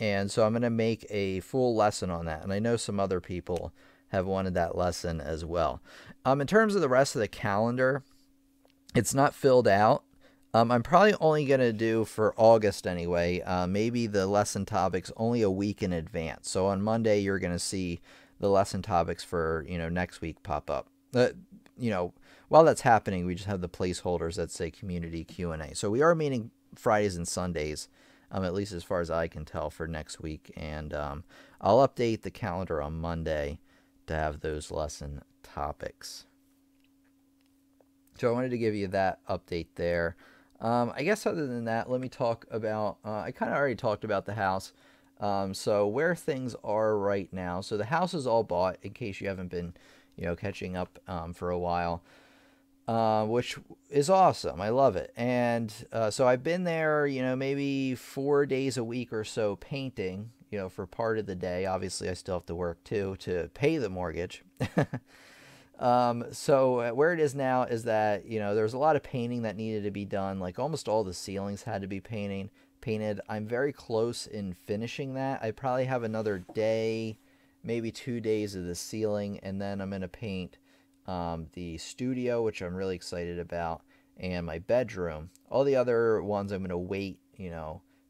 And so I'm going to make a full lesson on that. And I know some other people have wanted that lesson as well. In terms of the rest of the calendar, it's not filled out. I'm probably only going to do for August anyway, maybe the lesson topics only a week in advance. So on Monday, you're going to see the lesson topics for, next week pop up. While that's happening, we just have the placeholders that say community Q&A. So we are meeting Fridays and Sundays, at least as far as I can tell, for next week. And I'll update the calendar on Monday to have those lesson topics. So I wanted to give you that update there. I guess other than that, let me talk about, I kind of already talked about the house. So where things are right now. So the house is all bought, in case you haven't been, catching up for a while, which is awesome. I love it. And so I've been there, maybe 4 days a week or so painting, for part of the day. Obviously, I still have to work too to pay the mortgage. So where it is now is that, there's a lot of painting that needed to be done. Like almost all the ceilings had to be painted. I'm very close in finishing that. I probably have another day, maybe 2 days of the ceiling, and then I'm going to paint the studio, which I'm really excited about, and my bedroom. All the other ones I'm going to wait,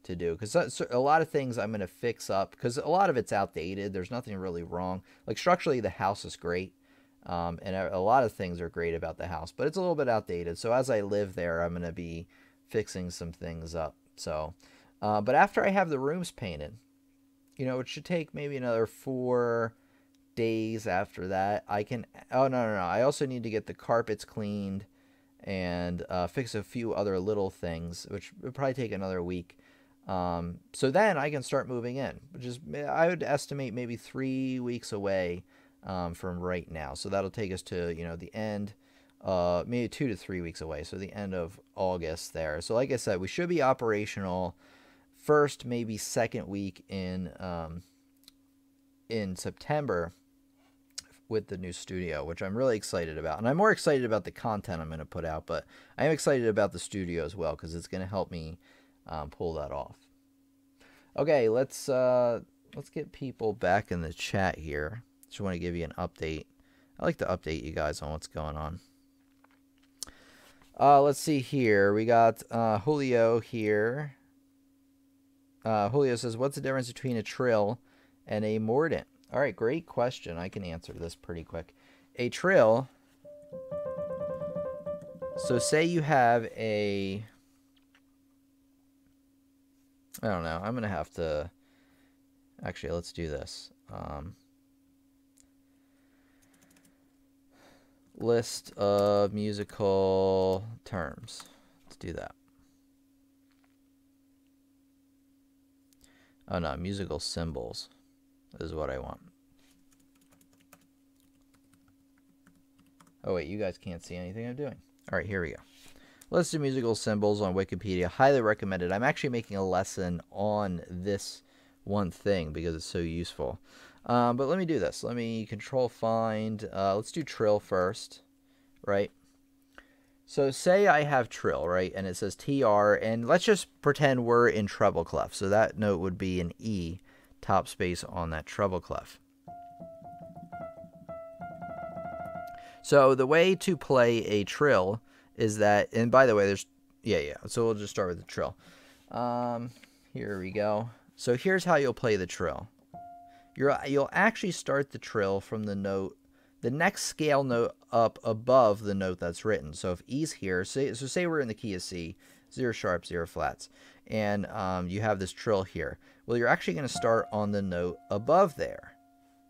to do, because a lot of things I'm going to fix up, because a lot of it's outdated. There's nothing really wrong. Like structurally, the house is great, and a lot of things are great about the house, but it's a little bit outdated. So as I live there, I'm going to be fixing some things up. So, but after I have the rooms painted, it should take maybe another 4 days after that. I can, oh, no. I also need to get the carpets cleaned and fix a few other little things, which would probably take another week. So then I can start moving in, which is, I would estimate maybe 3 weeks away from right now. So that'll take us to, the end, maybe 2 to 3 weeks away. So the end of August there. So like I said, we should be operational first, maybe second week in September with the new studio, which I'm really excited about. And I'm more excited about the content I'm going to put out, but I'm excited about the studio as well, because it's going to help me pull that off. Okay, let's get people back in the chat here. Just want to give you an update. I like to update you guys on what's going on. Let's see here. We got Julio here. Julio says, what's the difference between a trill and a mordant? All right, great question. I can answer this pretty quick. A trill, so say you have a, I don't know, I'm going to have to, actually, let's do this. List of musical terms. Let's do that. Oh no, musical symbols is what I want. Oh wait, you guys can't see anything I'm doing. All right, here we go. List of musical symbols on Wikipedia. Highly recommended. I'm actually making a lesson on this one thing because it's so useful. But let me do this. Let me control find. Let's do trill first, right? So say I have trill, right? And it says TR, and let's just pretend we're in treble clef. So that note would be an E, top space on that treble clef. So the way to play a trill is that, and by the way, there's, so we'll just start with the trill. Here we go. So here's how you'll play the trill. You'll actually start the trill from the note, the next scale note up above the note that's written. So if E's here, say we're in the key of C, 0 sharp, 0 flats, and you have this trill here. Well, you're actually going to start on the note above there,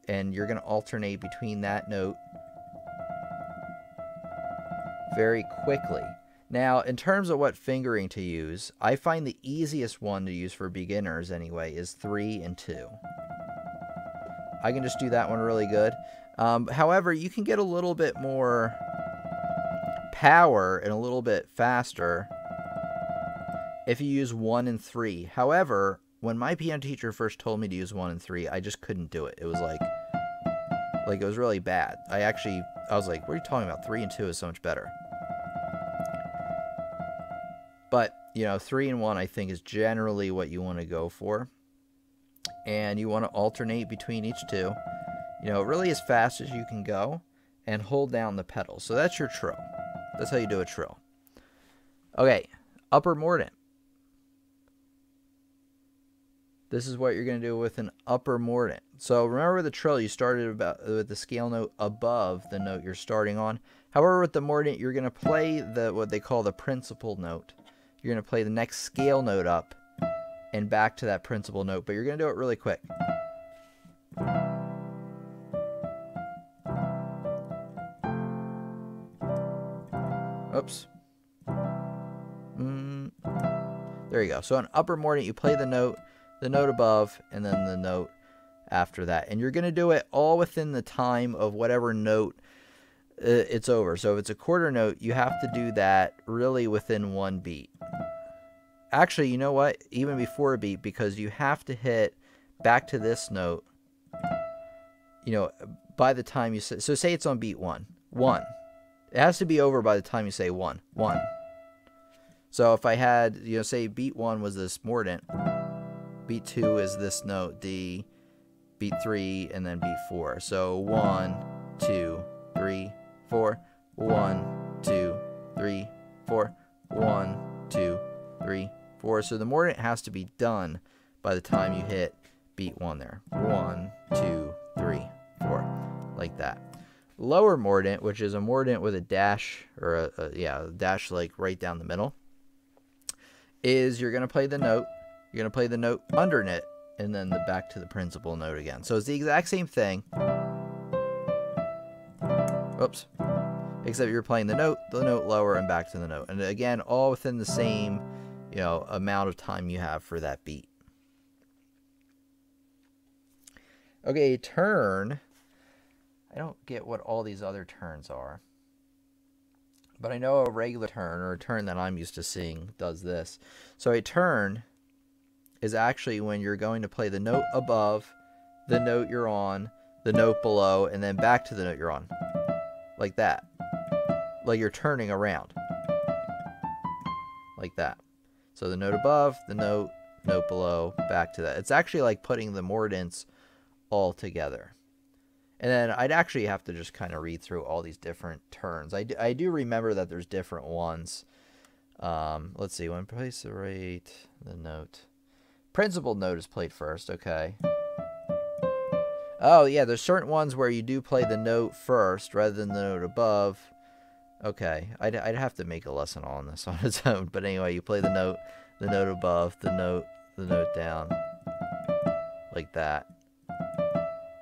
and you're going to alternate between that note very quickly. Now, in terms of what fingering to use, I find the easiest one to use for beginners anyway is 3 and 2. I can just do that one really good. However, you can get a little bit more power and a little bit faster if you use 1 and 3. However, when my piano teacher first told me to use 1 and 3, I just couldn't do it. It was like it was really bad. I was like, what are you talking about? 3 and 2 is so much better. But, 3 and 1 I think is generally what you want to go for. And you want to alternate between each two, really as fast as you can go, and hold down the pedal. So that's your trill. That's how you do a trill. Okay, upper mordant. This is what you're going to do with an upper mordant. So remember the trill, you started with the scale note above the note you're starting on. However, with the mordant, you're going to play what they call the principal note. You're going to play the next scale note up and back to that principal note, but you're going to do it really quick. Oops. There you go. So on upper mordant, you play the note above, and then the note after that. And you're going to do it all within the time of whatever note it's over. So if it's a quarter note, you have to do that really within 1 beat. Actually, you know what? Even before a beat, because you have to hit back to this note, by the time you say, so say it's on beat 1. 1. It has to be over by the time you say 1. 1. So if I had, say beat 1 was this mordant, beat 2 is this note, D, beat 3, and then beat 4. So 1, 2, 3, 4. 1, 2, 3, 4. 1, 2, 3, 4. So the mordent has to be done by the time you hit beat 1 there. 1, 2, 3, 4. Like that. Lower mordent, which is a mordent with a dash, or a dash like right down the middle, is you're going to play the note. You're going to play the note under it, and then back to the principal note again. So it's the exact same thing. Oops. Except you're playing the note lower, and back to the note. And again, all within the same, amount of time you have for that beat. Okay, turn. I don't get what all these other turns are. But I know a regular turn, or a turn that I'm used to seeing, does this. So a turn is actually when you're going to play the note above, the note you're on, the note below, and then back to the note you're on. Like that. Like you're turning around. Like that. So the note above, the note below, back to that. It's actually like putting the mordents all together. And then I'd actually have to just kind of read through all these different turns. I do remember that there's different ones. Let's see. When place the rate, the note. Principal note is played first. Okay. Oh, yeah. There's certain ones where you do play the note first rather than the note above. Okay. I'd have to make a lesson on this on its own. But anyway, you play the note above, the note down. Like that.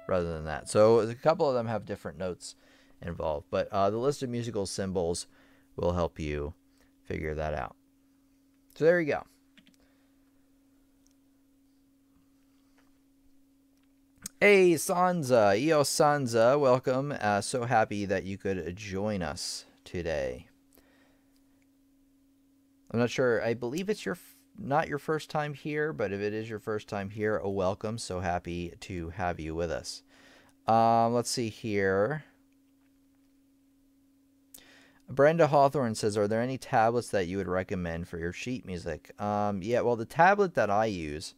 Rather than that. So a couple of them have different notes involved. But the list of musical symbols will help you figure that out. So there you go. Hey, Sansa. Io Sansa, welcome. So happy that you could join us today. I'm not sure. I believe it's not your first time here, but if it is your first time here, a welcome. So happy to have you with us. Let's see here. Brenda Hawthorne says, are there any tablets that you would recommend for your sheet music? Yeah, well, the tablet that I use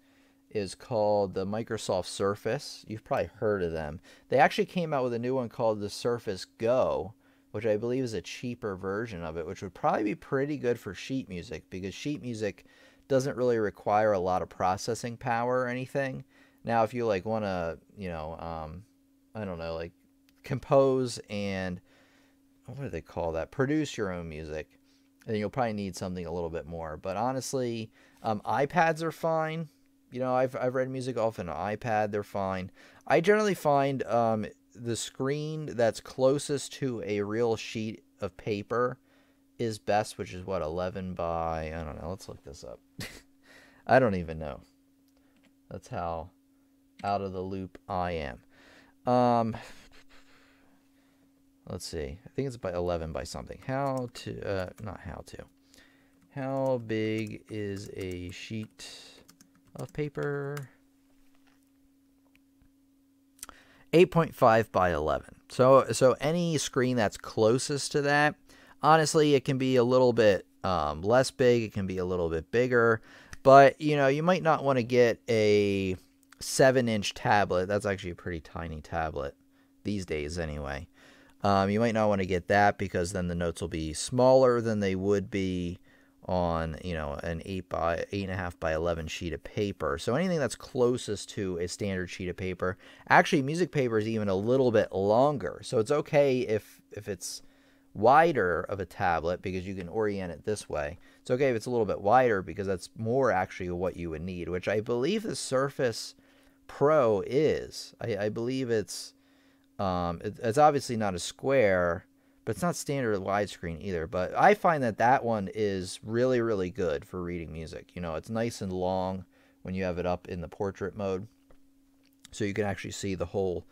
is called the Microsoft Surface. You've probably heard of them. They actually came out with a new one called the Surface Go, which I believe is a cheaper version of it, which would probably be pretty good for sheet music, because sheet music doesn't really require a lot of processing power or anything. Now, if you like want to, I don't know, like compose and what do they call that? Produce your own music, then you'll probably need something a little bit more. But honestly, iPads are fine. I've read music off an iPad. They're fine. I generally find the screen that's closest to a real sheet of paper is best, which is what, 11 by, I don't know, let's look this up. I don't even know. That's how out of the loop I am. Let's see. I think it's by 11 by something. How big is a sheet of paper? 8.5 by 11. So any screen that's closest to that, honestly, it can be a little bit less big. It can be a little bit bigger. But, you might not want to get a 7-inch tablet. That's actually a pretty tiny tablet these days anyway. You might not want to get that, because then the notes will be smaller than they would be on, an 8.5 by 11 sheet of paper. So anything that's closest to a standard sheet of paper. Actually, music paper is even a little bit longer. So it's okay if it's wider of a tablet, because you can orient it this way. It's okay if it's a little bit wider, because that's more actually what you would need, which I believe the Surface Pro is. I believe it's obviously not a square, but it's not standard widescreen either. But I find that one is really, really good for reading music. It's nice and long when you have it up in the portrait mode, so you can actually see the whole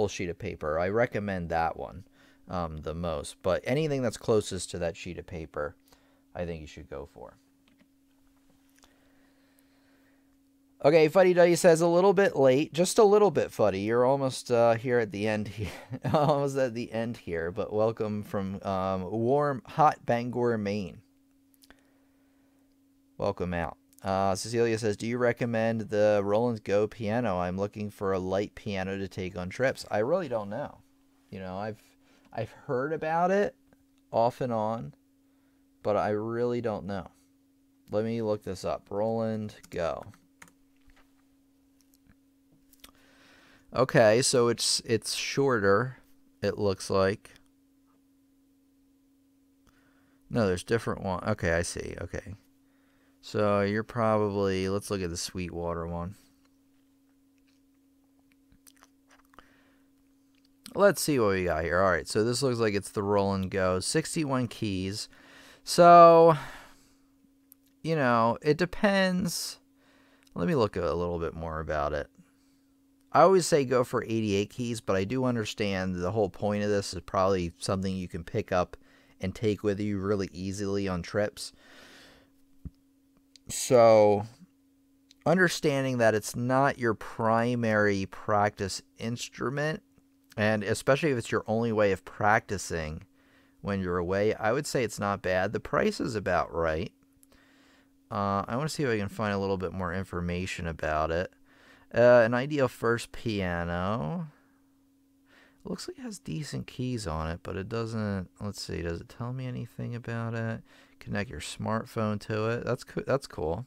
sheet of paper. I recommend that one the most. But anything that's closest to that sheet of paper, I think you should go for. Okay, Fuddy Duddy says a little bit late, just a little bit, Fuddy. You're almost here at the end here, almost at the end here. But welcome from warm, hot Bangor, Maine. Welcome out. Cecilia says, do you recommend the Roland Go piano? I'm looking for a light piano to take on trips. I really don't know. I've heard about it off and on, but I really don't know. Let me look this up. Roland Go. Okay, so it's shorter, it looks like. No, there's different one. Okay, I see. Okay. So you're probably, let's look at the Sweetwater one. Let's see what we got here. All right, so this looks like it's the Roland Go. 61 keys. So, you know, it depends. Let me look a little bit more about it. I always say go for 88 keys, but I do understand the whole point of this is probably something you can pick up and take with you really easily on trips. So, understanding that it's not your primary practice instrument, and especially if it's your only way of practicing when you're away, I would say it's not bad. The price is about right. I want to see if I can find a little bit more information about it. An ideal first piano. It looks like it has decent keys on it, but it doesn't. Let's see. Does it tell me anything about it? Connect your smartphone to it. That's cool.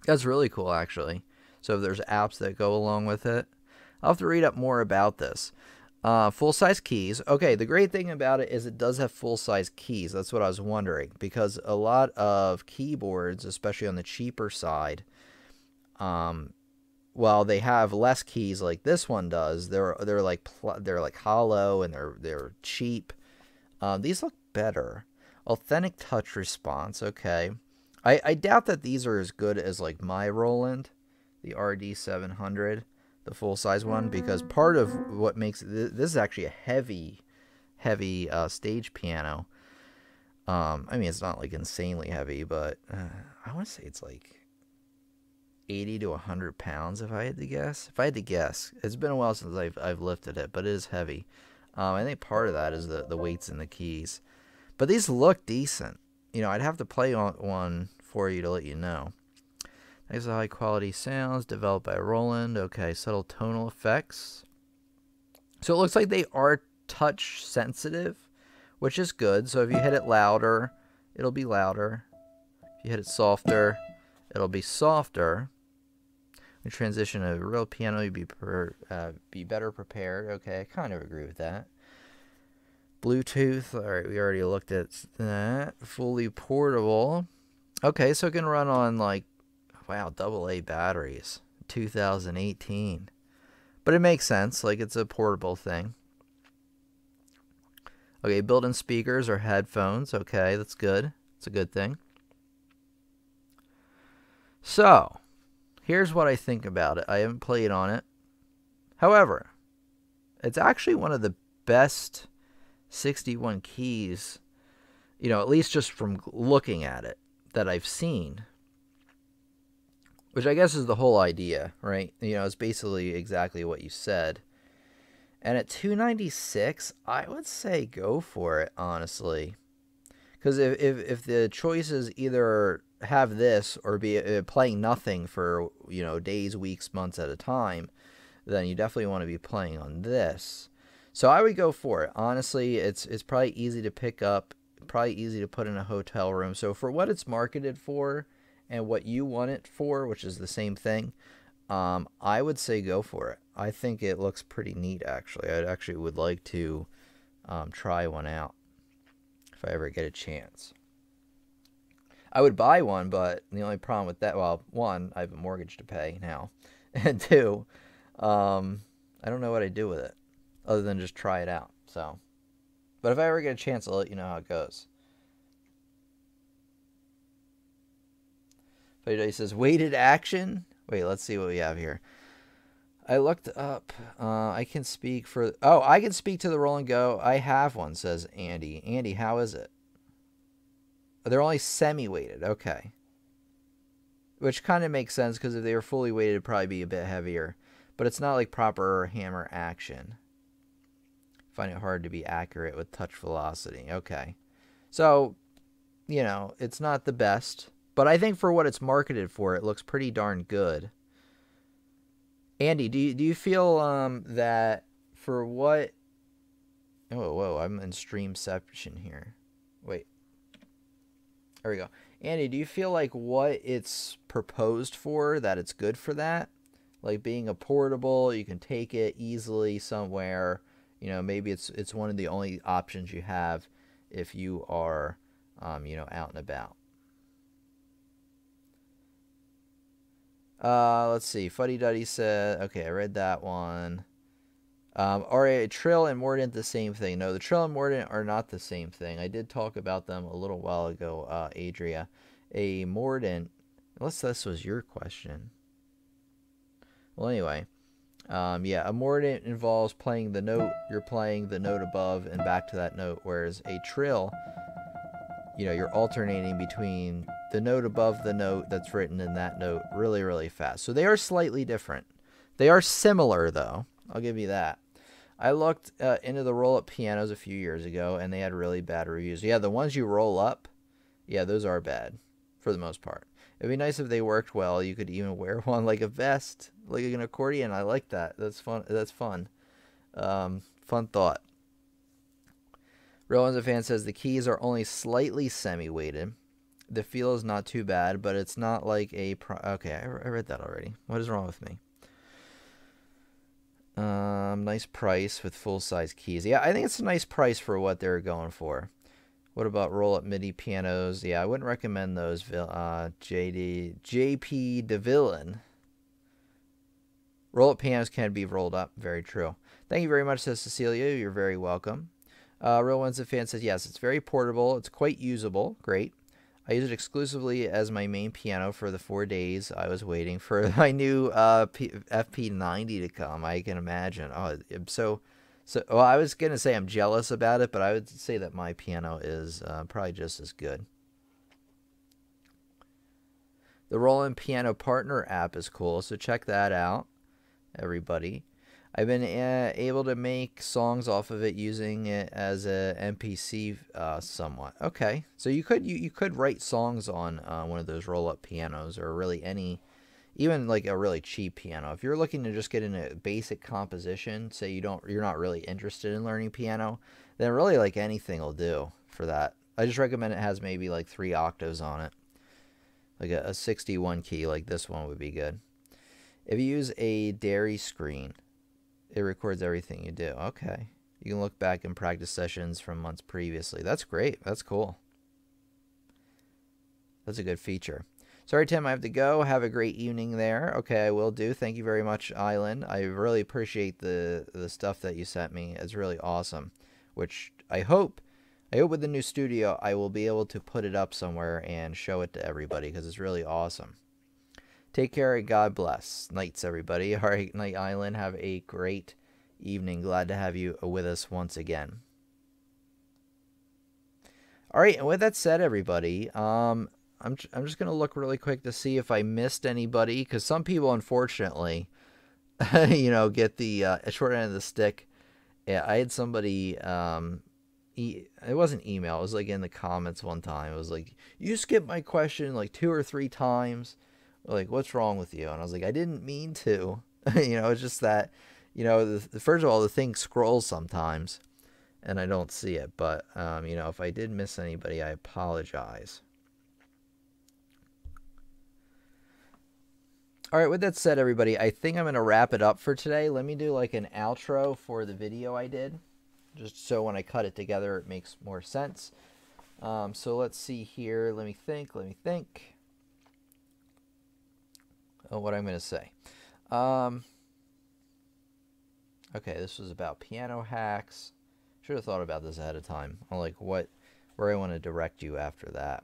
That's really cool, actually. So if there's apps that go along with it, I'll have to read up more about this. Full-size keys. Okay, the great thing about it is it does have full-size keys. That's what I was wondering, because a lot of keyboards, especially on the cheaper side, while they have less keys like this one does, they're like hollow and they're cheap. These look better. Authentic touch response. Okay, I doubt that these are as good as like my Roland, the RD700, the full size one, because part of what makes this is actually a heavy stage piano. I mean, it's not like insanely heavy, but I want to say it's like 80 to 100 pounds if I had to guess. It's been a while since I've lifted it, but it is heavy. I think part of that is the weights in the keys, but these look decent. You know, I'd have to play on one for you to let you know. These are high quality sounds developed by Roland. Okay, subtle tonal effects. So it looks like they are touch sensitive, which is good. So if you hit it louder, it'll be louder. If you hit it softer, it'll be softer. We transition to a real piano, you'd be better prepared. Okay, I kind of agree with that. Bluetooth. All right, we already looked at that. Fully portable. Okay, so it can run on like, wow, AA batteries. 2018. But it makes sense. Like, it's a portable thing. Okay, built-in speakers or headphones. Okay, that's good. It's a good thing. So, here's what I think about it. I haven't played on it. However, it's actually one of the best 61 keys, you know, at least just from looking at it, that I've seen. Which I guess is the whole idea, right? You know, it's basically exactly what you said. And at $296, I would say go for it, honestly. Because if the choices either have this or be playing nothing for, you know, days, weeks, months at a time, then you definitely want to be playing on this. So I would go for it. Honestly, it's probably easy to pick up, probably easy to put in a hotel room. So for what it's marketed for and what you want it for, which is the same thing, I would say go for it. I think it looks pretty neat, actually. I actually would like to try one out if I ever get a chance. I would buy one, but the only problem with that, well, one, I have a mortgage to pay now, and two, I don't know what I'd do with it other than just try it out. So, but if I ever get a chance, I'll let you know how it goes. He says weighted action. Wait, let's see what we have here. I looked up. I can speak for. Oh, I can speak to the Roll and Go. I have one, says Andy. Andy, how is it? They're only semi-weighted. Okay. Which kind of makes sense because if they were fully weighted, it'd probably be a bit heavier. But it's not like proper hammer action. I find it hard to be accurate with touch velocity. Okay. So, you know, it's not the best. But I think for what it's marketed for, it looks pretty darn good. Andy, do you feel that for what Oh, whoa, I'm in streamception here. Wait. There we go. Andy, do you feel like what it's proposed for, that it's good for that? Like being a portable, you can take it easily somewhere. You know, maybe it's one of the only options you have if you are, you know, out and about. Let's see. Fuddy Duddy said, okay, I read that one. Are Trill and Mordant the same thing? No, the Trill and Mordant are not the same thing. I did talk about them a little while ago, Adria. A Mordant, unless this was your question. Well, anyway, yeah, a Mordant involves playing the note. You're playing the note above and back to that note, whereas a Trill, you know, you're alternating between the note above the note that's written in that note really, really fast. So they are slightly different. They are similar, though. I'll give you that. I looked into the roll-up pianos a few years ago, and they had really bad reviews. Yeah, the ones you roll up, yeah, those are bad for the most part. It'd be nice if they worked well. You could even wear one like a vest, like an accordion. I like that. That's fun. That's fun. Fun thought. Real One's a Fan says the keys are only slightly semi-weighted. The feel is not too bad, but it's not like a... Okay, I read that already. What is wrong with me? Nice price with full-size keys. Yeah, I think it's a nice price for what they're going for. What about roll-up MIDI pianos? Yeah, I wouldn't recommend those. JP DeVillain. Roll-up pianos can be rolled up. Very true. Thank you very much, says Cecilia. You're very welcome. Real One's a Fan says, yes, it's very portable. It's quite usable. Great. I use it exclusively as my main piano for the 4 days I was waiting for my new FP90 to come. I can imagine. Oh, well, I was going to say I'm jealous about it, but I would say that my piano is probably just as good. The Roland Piano Partner app is cool, so check that out, everybody. I've been able to make songs off of it using it as a MPC somewhat. Okay, so you could write songs on one of those roll-up pianos, or really even like a really cheap piano. If you're looking to just get in a basic composition, say you're not really interested in learning piano, then really like anything will do for that. I just recommend it has maybe like 3 octaves on it, like a 61 key, like this one would be good. If you use a Dairy screen, it records everything you do. Okay. You can look back in practice sessions from months previously. That's great. That's cool. That's a good feature. Sorry, Tim, I have to go. Have a great evening there. Okay, I will do. Thank you very much, Island. I really appreciate the stuff that you sent me. It's really awesome. Which I hope with the new studio, I will be able to put it up somewhere and show it to everybody, because it's really awesome. Take care and God bless. Nights, everybody. All right, Night Island. Have a great evening. Glad to have you with us once again. All right, and with that said, everybody, I'm just going to look really quick to see if I missed anybody, because some people, unfortunately, you know, get the short end of the stick. Yeah, I had somebody, it wasn't email, it was like in the comments one time. It was like, you skipped my question like 2 or 3 times. Like, what's wrong with you? And I was like, I didn't mean to. You know, it's just that, you know, first of all, the thing scrolls sometimes and I don't see it. But, you know, if I did miss anybody, I apologize. All right, with that said, everybody, I think I'm going to wrap it up for today. Let me do like an outro for the video I did, just so when I cut it together, it makes more sense. So let's see here. Let me think. What I'm going to say. Okay, this was about piano hacks. Should have thought about this ahead of time. On like where I want to direct you after that.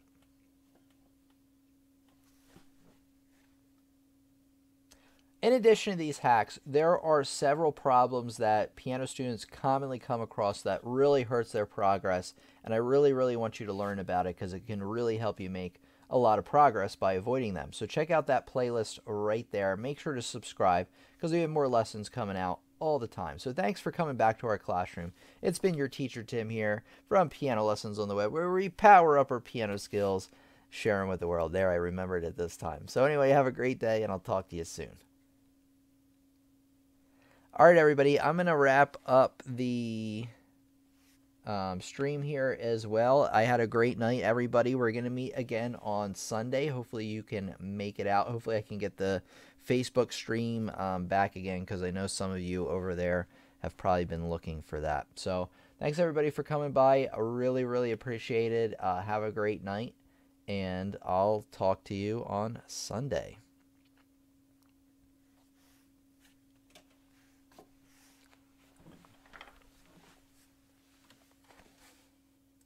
In addition to these hacks, there are several problems that piano students commonly come across that really hurts their progress, and I really, really want you to learn about it, because it can really help you make a lot of progress by avoiding them. So check out that playlist right there. Make sure to subscribe, because we have more lessons coming out all the time. So thanks for coming back to our classroom. It's been your teacher Tim here from Piano Lessons on the Web, where we power up our piano skills, share them with the world. There, I remembered it this time. So anyway, have a great day, and I'll talk to you soon. All right, everybody, I'm going to wrap up the stream here as well. I had a great night, everybody. We're going to meet again on Sunday. Hopefully you can make it out. Hopefully I can get the Facebook stream back again, because I know some of you over there have probably been looking for that. So thanks everybody for coming by. I really, really appreciate it. Have a great night, and I'll talk to you on Sunday.